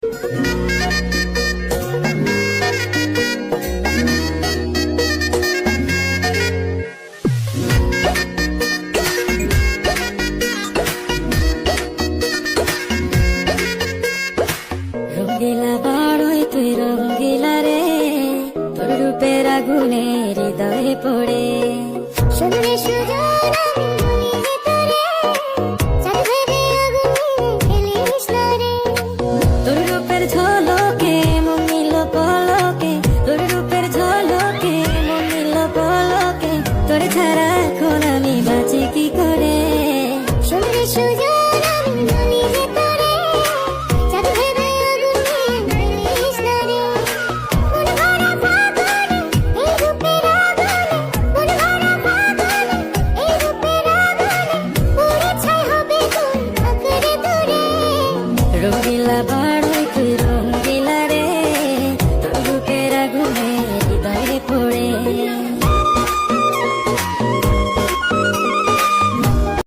রঙ্গিলা বাড়ই তুই রঙ্গিলা রে, তোর রূপের আগুনে হৃদয়ে পড়ে। শুনলে সুজন আমি ভুলি তোরে, চাঁদ ভেবে আগুনে ফেলিস না রে। তোর রূপের ঝড়